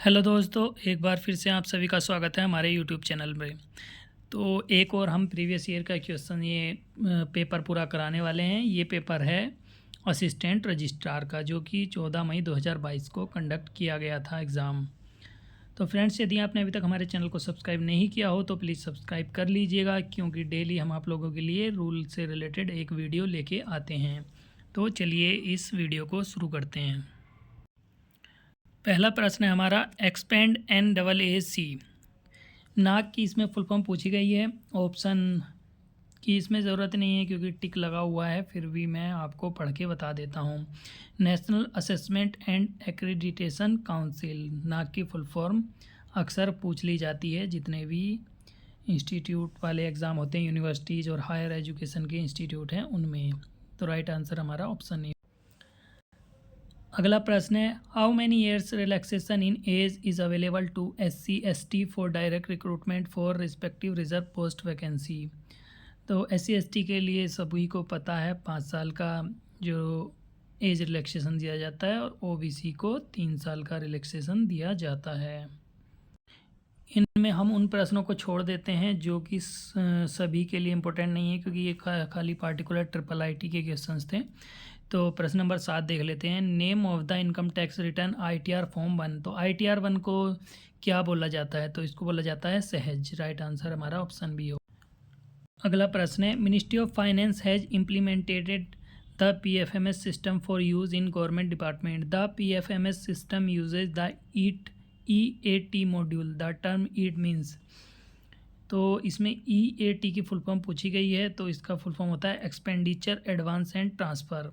Hello दोस्तों, एक बार फिर से आप सभी का स्वागत है हमारे यूट्यूब चैनल में। तो एक और हम प्रीवियस ईयर का क्वेश्चन पेपर पूरा कराने वाले हैं। ये पेपर है असिस्टेंट रजिस्ट्रार का, जो कि 14 मई 2022 को कंडक्ट किया गया था एग्ज़ाम। तो फ्रेंड्स, यदि आपने अभी तक हमारे चैनल को सब्सक्राइब नहीं किया हो तो प्लीज़ सब्सक्राइब कर लीजिएगा, क्योंकि डेली हम आप लोगों के लिए रूल से रिलेटेड एक वीडियो लेके आते हैं। तो चलिए इस वीडियो को शुरू करते हैं। पहला प्रश्न है हमारा, एक्सपेंड NAAC नाक की इसमें फुल फॉर्म पूछी गई है। ऑप्शन की इसमें ज़रूरत नहीं है क्योंकि टिक लगा हुआ है, फिर भी मैं आपको पढ़ के बता देता हूँ। National assessment and accreditation council नाक की फुल फॉर्म अक्सर पूछ ली जाती है जितने भी इंस्टीट्यूट वाले एग्ज़ाम होते हैं, यूनिवर्सिटीज़ और हायर एजुकेशन के इंस्टीट्यूट हैं उनमें। तो राइट आंसर हमारा ऑप्शन ए। अगला प्रश्न है, how many years relaxation in age is available to SC/ST for direct recruitment for respective reserve post vacancy. तो SC/ST के लिए सभी को पता है 5 साल का जो एज रिलैक्सेशन दिया जाता है, और OBC को 3 साल का रिलैक्सेशन दिया जाता है। इनमें हम उन प्रश्नों को छोड़ देते हैं जो कि सभी के लिए इम्पोर्टेंट नहीं है, क्योंकि ये खाली पार्टिकुलर IIIT के क्वेश्चंस थे। तो प्रश्न नंबर 7 देख लेते हैं। Name of the income tax return ITR form 1। तो ITR 1 को क्या बोला जाता है? तो इसको बोला जाता है सहज। राइट आंसर हमारा ऑप्शन बी हो। अगला प्रश्न है, ministry of finance has implemented the PFMS system for use in government department. The PFMS system uses the EAT module. The term EAT means. तो इसमें EAT की फुल फॉर्म पूछी गई है, तो इसका फुल फॉर्म होता है expenditure advance and transfer.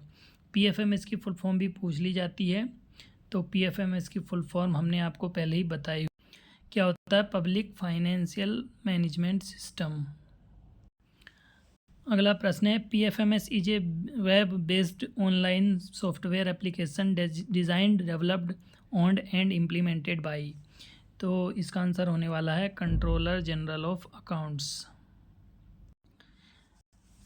PFMS की फुल फॉर्म भी पूछ ली जाती है, तो PFMS की फुल फॉर्म हमने आपको पहले ही बताई। क्या होता है? Public financial management system. अगला प्रश्न है, PFMS is a web based online software application designed developed owned and implemented by. तो इसका आंसर होने वाला है कंट्रोलर जनरल ऑफ अकाउंट्स।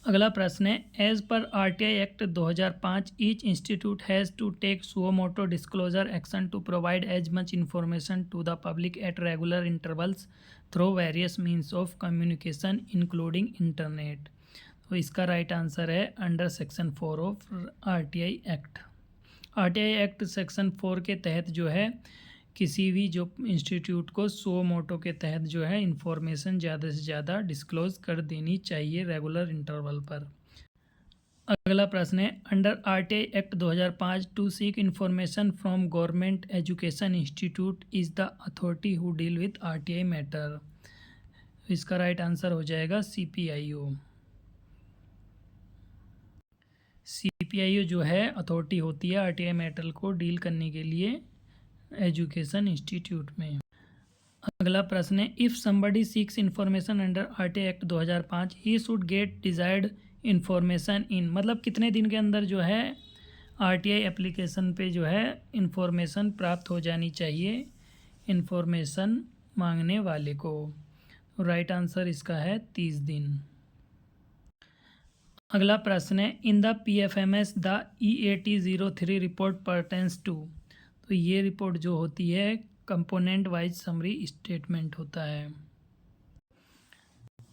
अगला प्रश्न है, एज पर RTI act 2005 each institute has to take suo motu disclosure action to provide as much information to the public at regular intervals through various means of communication including internet. तो इसका right answer है under section 4 of RTI act. RTI act section 4 के तहत जो है किसी भी जो इंस्टीट्यूट को सो मोटो के तहत जो है इंफॉर्मेशन ज़्यादा से ज़्यादा डिस्क्लोज कर देनी चाहिए रेगुलर इंटरवल पर। अगला प्रश्न है, under RTI act 2005 to seek information from government education institute is the authority who deal with RTI matter. इसका राइट आंसर हो जाएगा CPIO। CPIO जो है अथॉरिटी होती है RTI मैटर को डील करने के लिए एजुकेशन इंस्टीट्यूट में। अगला प्रश्न है, if somebody seeks information under RTI act 2005 he should get desired information in. मतलब कितने दिन के अंदर जो है RTI एप्लीकेशन पे जो है इन्फॉर्मेशन प्राप्त हो जानी चाहिए इन्फॉर्मेशन मांगने वाले को। राइट आंसर इसका है 30 दिन। अगला प्रश्न है, in the PFMS the EAT03 report pertains to. तो ये रिपोर्ट जो होती है कंपोनेंट वाइज समरी स्टेटमेंट होता है।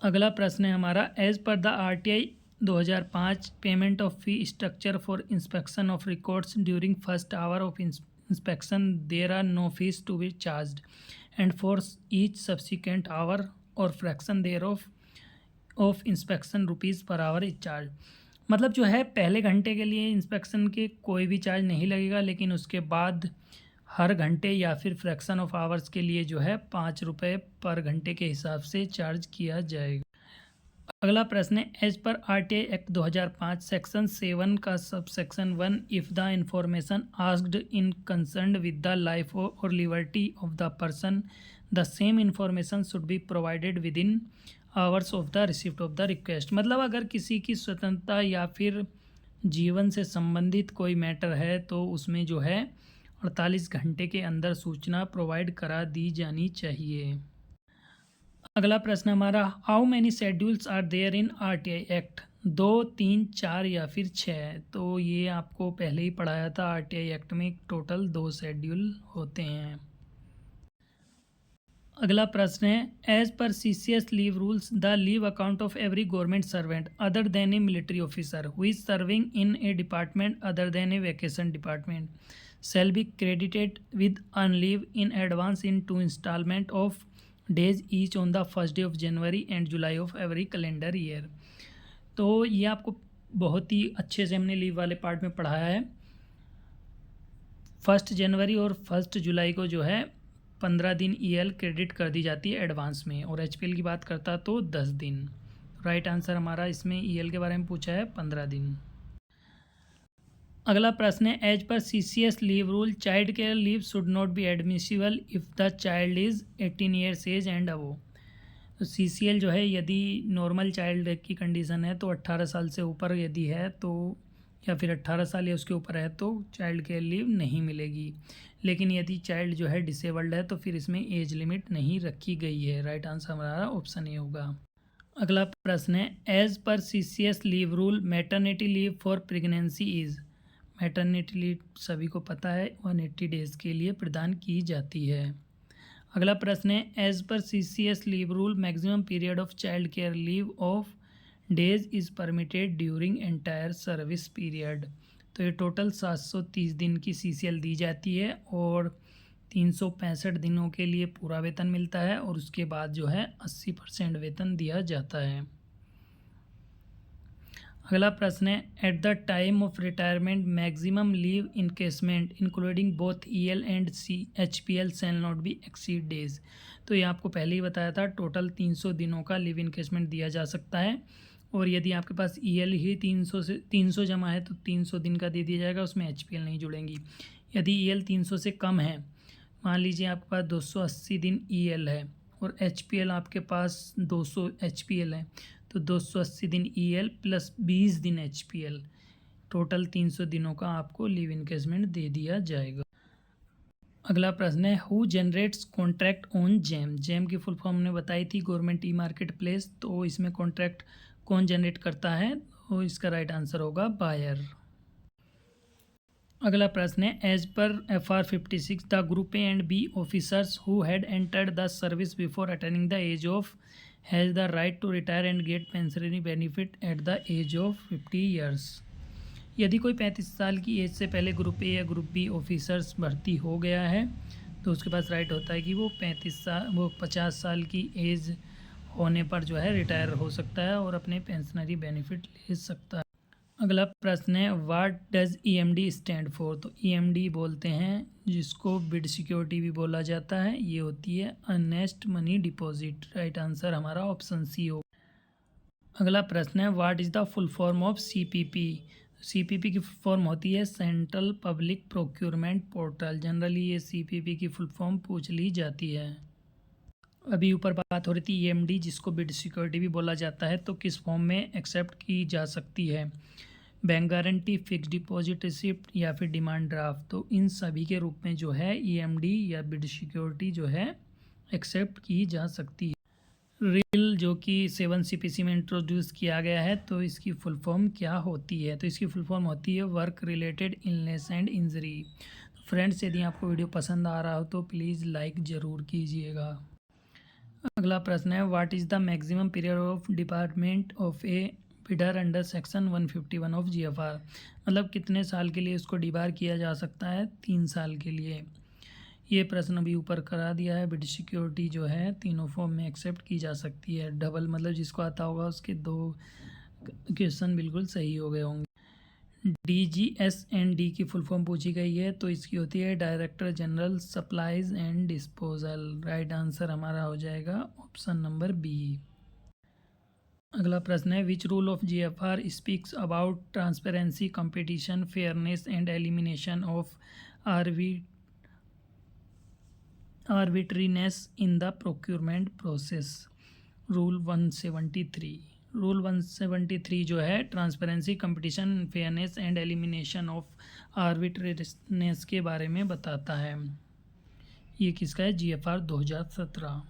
अगला प्रश्न है हमारा, as per the RTI 2005 payment of fee structure for inspection of records during first hour of inspection there are no fees to be charged and for each subsequent hour or fraction there of inspection rupees per hour is charge. मतलब जो है पहले घंटे के लिए inspection के कोई भी चार्ज नहीं लगेगा, लेकिन उसके बाद हर घंटे या फिर फ्रैक्शन ऑफ आवर्स के लिए जो है 5 रुपये पर घंटे के हिसाब से चार्ज किया जाएगा। अगला प्रश्न है, एज पर RTI एक्ट 2005 सेक्शन 7 का sub section 1 if the information asked in concern with the life or liberty of the person the same information should be provided within hours of the receipt of the request. मतलब अगर किसी की स्वतंत्रता या फिर जीवन से संबंधित कोई मैटर है तो उसमें जो है 48 घंटे के अंदर सूचना प्रोवाइड करा दी जानी चाहिए। अगला प्रश्न हमारा, how many schedules are there in RTI act. 2, 3, 4 या फिर 6। तो ये आपको पहले ही पढ़ाया था RTI एक्ट में टोटल 2 शेड्यूल होते हैं। अगला प्रश्न है, as per CCS leave rules the leave account of every government servant other than a military officer who is serving in a department other than a vacation department shall be credited with earned leave in advance in 2 installment of days each on the first day of January and July of every calendar year। तो ये आपको बहुत ही अच्छे से हमने leave वाले part में पढ़ाया है। 1 जनवरी और 1 जुलाई को जो है 15 दिन EL क्रेडिट कर दी जाती है एडवांस में, और HPL की बात करता तो 10 दिन। राइट आंसर हमारा इसमें EL के बारे में पूछा है 15 दिन। अगला प्रश्न है, as per CCS leave rule child care leave should not be admissible if the child is 18 years age and above. तो CCL जो है यदि नॉर्मल चाइल्ड की कंडीशन है तो 18 साल से ऊपर यदि है तो, या फिर 18 साल या उसके ऊपर है तो चाइल्ड केयर लीव नहीं मिलेगी। लेकिन यदि चाइल्ड जो है डिसेबल्ड है तो फिर इसमें एज लिमिट नहीं रखी गई है। राइट आंसर हमारा ऑप्शन ए होगा। अगला प्रश्न है, as per CCS leave rule maternity leave for pregnancy is. Maternity leave सभी को पता है 180 डेज़ के लिए प्रदान की जाती है। अगला प्रश्न है, as per CCS leave rule maximum period of child care leave of days is permitted during entire service period. तो ये टोटल 730 दिन की CCL दी जाती है और 365 दिनों के लिए पूरा वेतन मिलता है और उसके बाद जो है 80% वेतन दिया जाता है। अगला प्रश्न है, at the time of retirement maximum leave encasement including both EL and HPL shall not be exceed days. तो ये आपको पहले ही बताया था, टोटल 300 दिनों का लीव इनकेसमेंट दिया जा सकता है, और यदि आपके पास EL ही 300 जमा है तो 300 दिन का दे दिया जाएगा, उसमें HPL नहीं जुड़ेंगी। यदि EL 300 से कम है, मान लीजिए आपके पास 280 दिन EL है और HPL आपके पास 200 HPL है, तो 280 दिन EL प्लस 20 दिन HPL, टोटल 300 दिनों का आपको लीव इनकेसमेंट दे दिया जाएगा। अगला प्रश्न है, who generates contract on GeM. GeM की फुल फॉर्म हमने बताई थी गवर्नमेंट ई मार्केट प्लेस, तो इसमें कॉन्ट्रैक्ट कौन जनरेट करता है, तो इसका राइट आंसर होगा बायर। अगला प्रश्न है, as per FR 56 the group A and B officers who had entered the service before attaining the age of has the right to retire and get pensionary benefit at the age of 50 years. यदि कोई 35 साल की age से पहले group A या group B officers भर्ती हो गया है तो उसके पास राइट होता है कि वो 50 साल की एज होने पर जो है रिटायर हो सकता है और अपने पेंशनरी बेनिफिट ले सकता है। अगला प्रश्न है, what does EMD stand for. तो EMD बोलते हैं जिसको बिड सिक्योरिटी भी बोला जाता है, ये होती है earnest money deposit. Right answer हमारा ऑप्शन सी हो। अगला प्रश्न है, what is the full form of CPP। CPP की फुल फॉर्म होती है central public procurement portal. Generally ये CPP की फुल फॉर्म पूछ ली जाती है। अभी ऊपर बात हो रही थी EMD जिसको बिड सिक्योरिटी भी बोला जाता है, तो किस फॉर्म में एक्सेप्ट की जा सकती है, bank guarantee, fix deposit receipt या फिर डिमांड ड्राफ्ट। तो इन सभी के रूप में जो है EMD या बिड सिक्योरिटी जो है एक्सेप्ट की जा सकती है। रिल जो कि 7 CPC में इंट्रोड्यूस किया गया है, तो इसकी फुल फॉर्म क्या होती है, तो इसकी फुल फॉर्म होती है work related illness and injury. Friends, यदि आपको वीडियो पसंद आ रहा हो तो प्लीज़ लाइक ज़रूर कीजिएगा। अगला प्रश्न है, what is the maximum period of department of A bidder under section 151 of GFR। मतलब कितने साल के लिए उसको डिबार किया जा सकता है, 3 साल के लिए। ये प्रश्न अभी ऊपर करा दिया है। बिड सिक्योरिटी जो है तीनों फॉर्म में एक्सेप्ट की जा सकती है। डबल मतलब जिसको आता होगा उसके 2 क्वेश्चन बिल्कुल सही हो गए होंगे। DGS&D की फुल फॉर्म पूछी गई है, तो इसकी होती है director general supplies and disposal. Right answer हमारा हो जाएगा ऑप्शन नंबर B। अगला प्रश्न है, which rule of GFR speaks about transparency, competition, fairness and elimination of arbitrariness in the procurement process. Rule 173। Rule 173 जो है transparency, competition, fairness and elimination of arbitrariness के बारे में बताता है। ये किसका है, GFR 2017।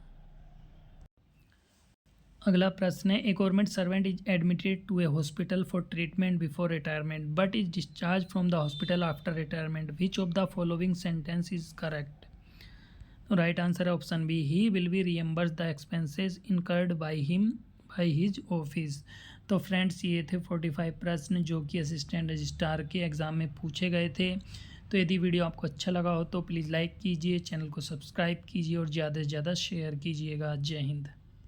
अगला प्रश्न है, a government servant is admitted to a hospital for treatment before retirement but is discharge from the hospital after retirement, which of the following sentence is correct. Right answer है option B, he will be reimburse the expenses incurred by him by his office. तो friends ये थे 45 प्रश्न जो कि assistant registrar के exam में पूछे गए थे। तो यदि वीडियो आपको अच्छा लगा हो तो प्लीज़ लाइक कीजिए, चैनल को सब्सक्राइब कीजिए और ज़्यादा से ज़्यादा शेयर कीजिएगा। जय हिंद।